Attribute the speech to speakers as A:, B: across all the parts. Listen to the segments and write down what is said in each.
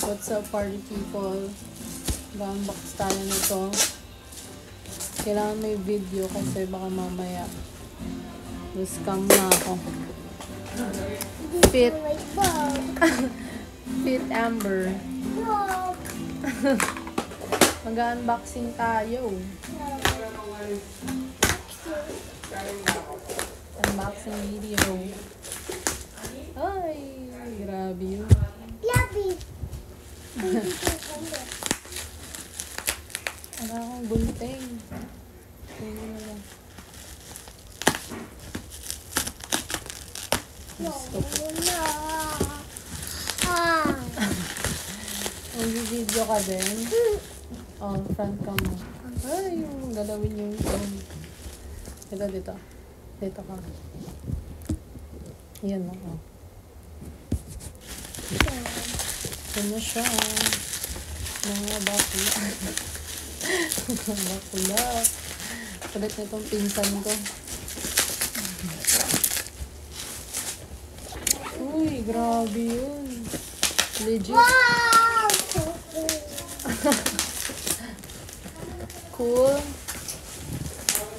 A: What's up, party people? Mag-unbox tayo nito. Kailangan may video kasi baka mamaya na-scam na ako. Fit. Fit Amber. Mag-unboxing tayo. Unboxing video. Ay, grabe yun. Wala akong gunting. Tingnan na lang. Gusto ko. Mag-video ka din? Oh, front cam mo. Ay, yung galawin yung phone. Dito. Dito ka. Ayan na, oh. Ito na siya. Mga bakula. Bakula. Kulit na itong pinsan ko. Uy, grabe yun. Legit.
B: Wow!
A: Cool.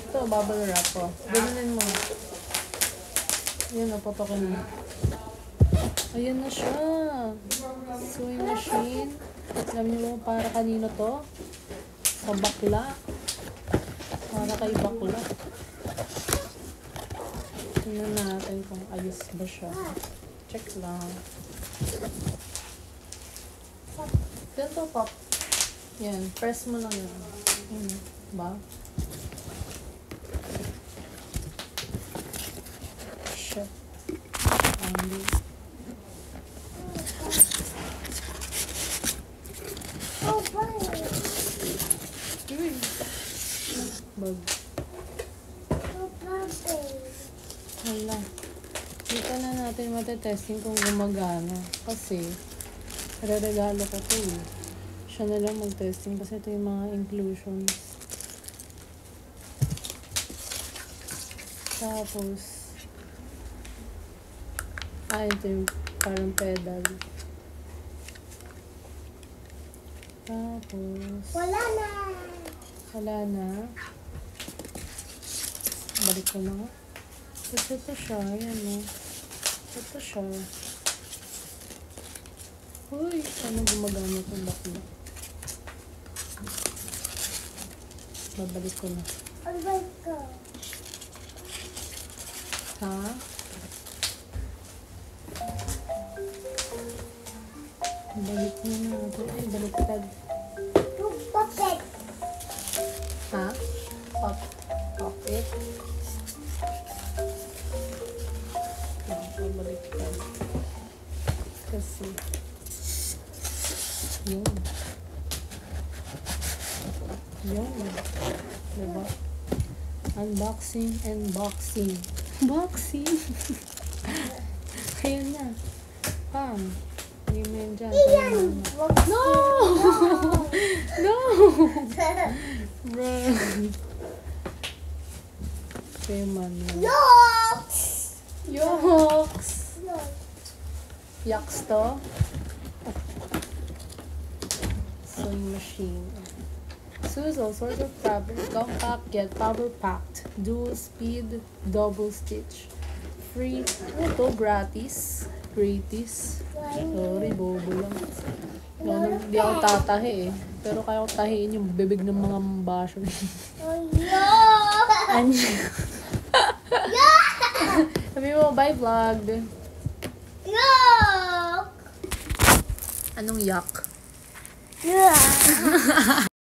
A: Ito, bubble wrap po. Ganyan mo. Ayan, napapakin mo. Ayan na siya. Sewing machine. Alam niyo para kanino to? Sa bakla. Para kay bakla. Tingnan natin kung ayos ba siya. Check lang. Ganito, pop. Yan. Press mo lang yan. Ba? Shit. Bag. Hala. Dito na natin matetesting kung gumagana. Kasi, re-regalo ko ito eh. Siya na lang mag-testing kasi ito yung mga inclusions. Tapos, ito yung parang pedal. Tapos, wala na. Balik ko na nga. Tapos ito siya. Ayan o. Ito siya. Uy, sana gumagana itong bakla. Babalik ko na. Ha? Balik mo na ito. Ay, baliktad. Ha? Pocket? Baliktad. Kasi yun. Diba? Unboxing and boxing. Boxing! Ayan na. Pam. Hindi mo yan dyan. No! No! Bro. Okay, man. Yoks! Yaks to? Sewing machine. Sews all sorts of fabric. Compact yet power-packed. Dual speed, double stitch. Free. Ito, gratis. Gratis. Sorry, bobo lang. Hindi ako tatahi eh. Pero kaya ko tahiin yung bibig ng mga mbasyo. Sabi mo, bye vlog. Anong yak?